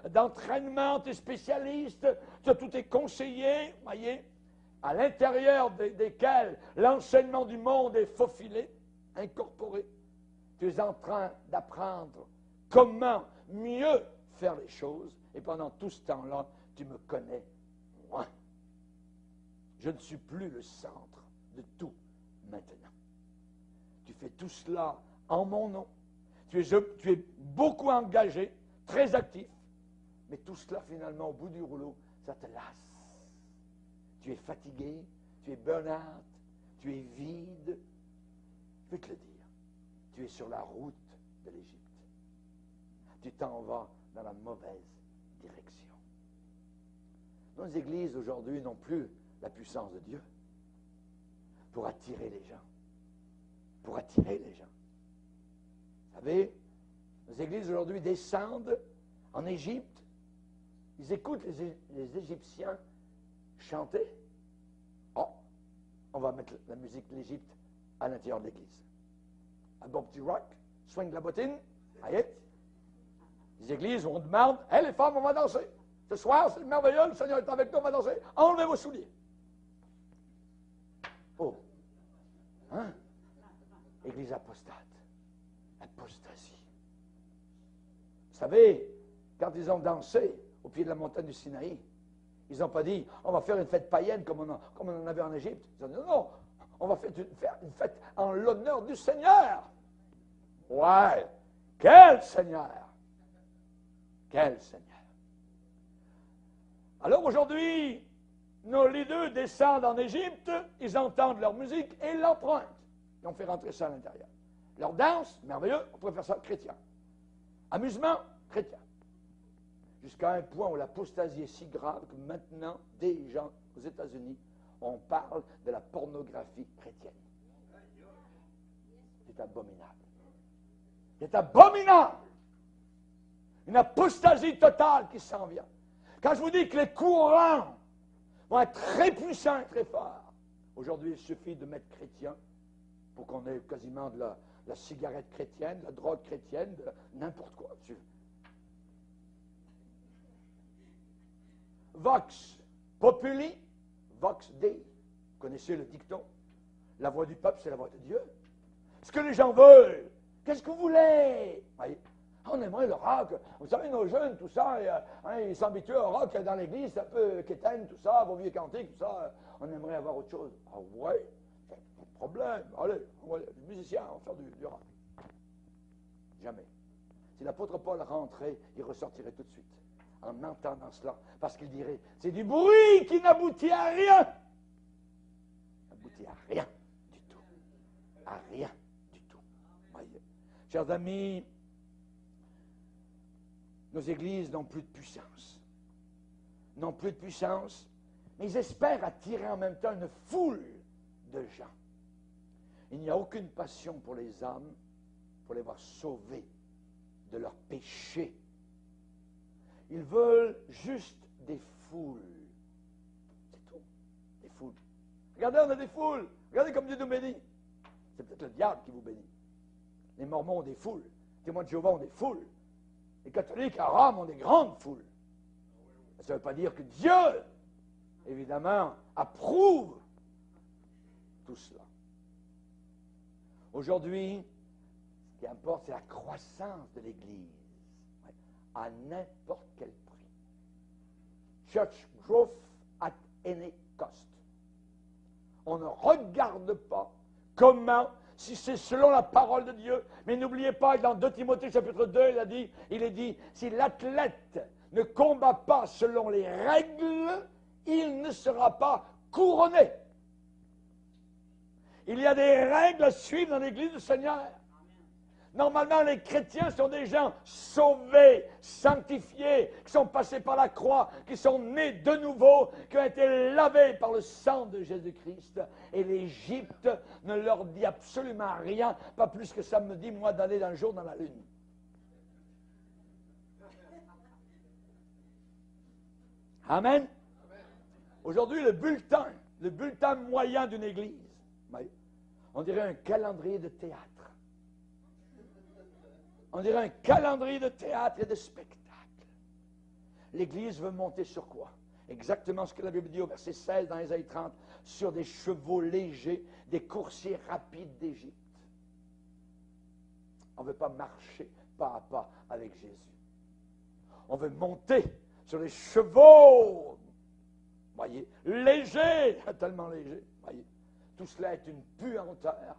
d'entraînement, tes spécialistes, tu as tous tes conseillers, voyez, à l'intérieur desquels l'enseignement du monde est faufilé, incorporé. Tu es en train d'apprendre comment mieux faire les choses. Et pendant tout ce temps-là, tu me connais moins. Je ne suis plus le centre de tout maintenant. Tu fais tout cela en mon nom. Tu es beaucoup engagé, très actif. Mais tout cela, finalement, au bout du rouleau, ça te lasse. Tu es fatigué, tu es burn-out, tu es vide. Je vais te le dire. Tu es sur la route de l'Égypte. Tu t'en vas dans la mauvaise direction. Nos églises aujourd'hui n'ont plus la puissance de Dieu pour attirer les gens. Pour attirer les gens. Vous savez, nos églises aujourd'hui descendent en Égypte. Ils écoutent les Égyptiens chanter. Oh, on va mettre la musique de l'Égypte à l'intérieur de l'église. Un bon petit rock, swing la bottine, aïe. Les églises, on demande, hé les femmes, on va danser. Ce soir, c'est merveilleux, le Seigneur est avec nous, on va danser. Enlevez vos souliers. Oh. Hein? Église apostate. Apostasie. Vous savez, quand ils ont dansé au pied de la montagne du Sinaï, ils n'ont pas dit, on va faire une fête païenne comme on en avait en Égypte. Ils ont dit, non, on va faire une fête en l'honneur du Seigneur. Ouais, quel Seigneur! Quel Seigneur! Alors aujourd'hui, nos leaders descendent en Égypte, ils entendent leur musique et ils l'empruntent. Ils ont fait rentrer ça à l'intérieur. Leur danse, merveilleux, on pourrait faire ça chrétien. Amusement, chrétien. Jusqu'à un point où l'apostasie est si grave que maintenant, des gens aux États-Unis, on parle de la pornographie chrétienne. C'est abominable. C'est abominable. Une apostasie totale qui s'en vient. Quand je vous dis que les courants vont être très puissants et très forts, aujourd'hui, il suffit de mettre chrétien pour qu'on ait quasiment de la cigarette chrétienne, de la drogue chrétienne, de n'importe quoi. Vox populi, vox Dei. Vous connaissez le dicton? La voix du peuple, c'est la voix de Dieu. Ce que les gens veulent, qu'est-ce que vous voulez? Voyez, on aimerait le rock. Vous savez, nos jeunes, tout ça, ils s'habituent au rock dans l'église, un peu quétaine, tout ça, vos vieux cantiques, tout ça. On aimerait avoir autre chose. Ah ouais, pas de problème. Allez, les musiciens, on va faire du rock. Jamais. Si l'apôtre Paul rentrait, il ressortirait tout de suite en entendant cela, parce qu'il dirait, c'est du bruit qui n'aboutit à rien. N'aboutit à rien du tout. À rien du tout. Voyez. Chers amis, nos églises n'ont plus de puissance. N'ont plus de puissance, mais ils espèrent attirer en même temps une foule de gens. Il n'y a aucune passion pour les âmes, pour les voir sauvés de leurs péchés. Ils veulent juste des foules. C'est tout. Des foules. Regardez, on a des foules. Regardez comme Dieu nous bénit. C'est peut-être le diable qui vous bénit. Les Mormons ont des foules. Les témoins de Jéhovah ont des foules. Les catholiques à Rome ont des grandes foules. Ça ne veut pas dire que Dieu, évidemment, approuve tout cela. Aujourd'hui, ce qui importe, c'est la croissance de l'Église. À n'importe quel prix. Church growth at any cost. On ne regarde pas comment, si c'est selon la parole de Dieu, mais n'oubliez pas que dans 2 Timothée chapitre 2, il est dit, si l'athlète ne combat pas selon les règles, il ne sera pas couronné. Il y a des règles à suivre dans l'Église du Seigneur. Normalement, les chrétiens sont des gens sauvés, sanctifiés, qui sont passés par la croix, qui sont nés de nouveau, qui ont été lavés par le sang de Jésus-Christ. Et l'Égypte ne leur dit absolument rien, pas plus que ça me dit, moi, d'aller d'un jour dans la lune. Amen. Aujourd'hui, le bulletin moyen d'une église, on dirait un calendrier de théâtre. On dirait un calendrier de théâtre et de spectacle. L'Église veut monter sur quoi? Exactement ce que la Bible dit au verset 16 dans Ésaïe 30, sur des chevaux légers, des coursiers rapides d'Égypte. On ne veut pas marcher pas à pas avec Jésus. On veut monter sur les chevaux, voyez, léger, tellement léger, voyez. Tout cela est une puanteur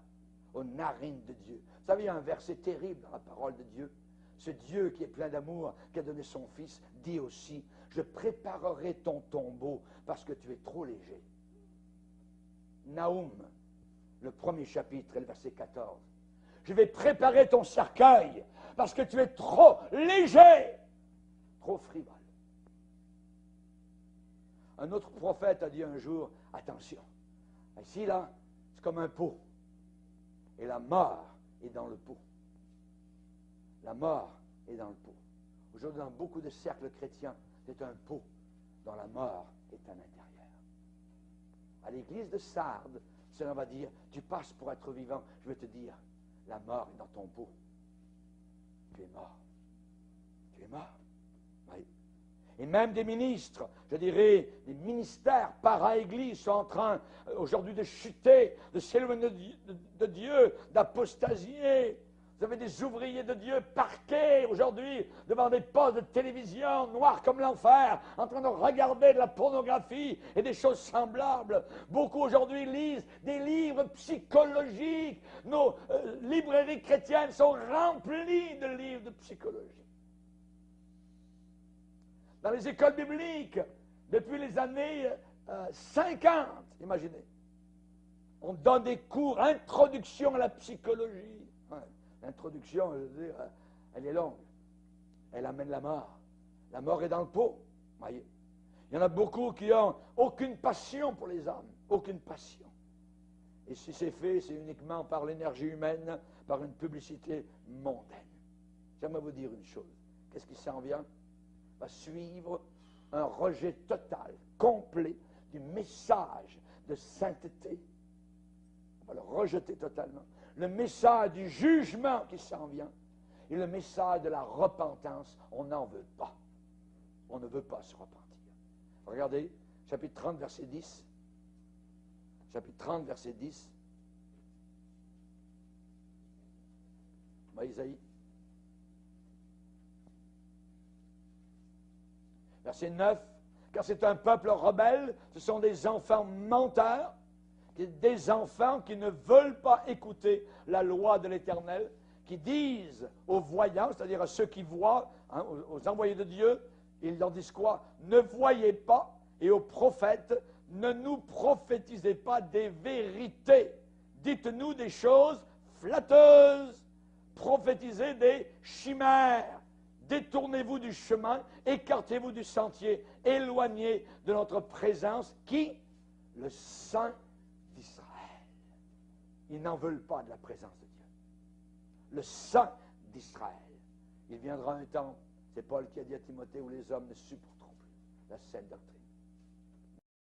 aux narines de Dieu. Vous savez, il y a un verset terrible dans la parole de Dieu. Ce Dieu qui est plein d'amour, qui a donné son Fils, dit aussi, je préparerai ton tombeau parce que tu es trop léger. Naoum, le premier chapitre, et le verset 14. Je vais préparer ton cercueil parce que tu es trop léger, trop frivole. Un autre prophète a dit un jour, attention, ici là, c'est comme un pot. Et la mort est dans le pot. La mort est dans le pot. Aujourd'hui, dans beaucoup de cercles chrétiens, c'est un pot dont la mort est à l'intérieur. À l'église de Sardes, cela va dire, tu passes pour être vivant. Je veux te dire, la mort est dans ton pot. Tu es mort. Tu es mort. Oui. Et même des ministres, je dirais, des ministères para-église sont en train aujourd'hui de chuter, de s'éloigner de Dieu, d'apostasier. Vous avez des ouvriers de Dieu parqués aujourd'hui devant des postes de télévision noirs comme l'enfer, en train de regarder de la pornographie et des choses semblables. Beaucoup aujourd'hui lisent des livres psychologiques. Nos librairies chrétiennes sont remplies de livres de psychologie. Dans les écoles bibliques, depuis les années 50, imaginez, on donne des cours, introduction à la psychologie. Ouais. L'introduction, je veux dire, elle est longue. Elle amène la mort. La mort est dans le pot. Voyez. Il y en a beaucoup qui n'ont aucune passion pour les âmes. Aucune passion. Et si c'est fait, c'est uniquement par l'énergie humaine, par une publicité mondaine. J'aimerais vous dire une chose. Qu'est-ce qui s'en vient? Va suivre un rejet total, complet, du message de sainteté. On va le rejeter totalement. Le message du jugement qui s'en vient et le message de la repentance, on n'en veut pas. On ne veut pas se repentir. Regardez, chapitre 30, verset 10. Chapitre 30, verset 10. Isaïe. Verset 9. Car c'est un peuple rebelle, ce sont des enfants menteurs, des enfants qui ne veulent pas écouter la loi de l'Éternel, qui disent aux voyants, c'est-à-dire à ceux qui voient, hein, aux envoyés de Dieu, ils leur disent quoi? Ne voyez pas, et aux prophètes, ne nous prophétisez pas des vérités. Dites-nous des choses flatteuses, prophétisez des chimères. Détournez-vous du chemin, écartez-vous du sentier, éloignez de notre présence, qui? Le Saint d'Israël. Ils n'en veulent pas de la présence de Dieu. Le Saint d'Israël. Il viendra un temps, c'est Paul qui a dit à Timothée, où les hommes ne supporteront plus la saine doctrine.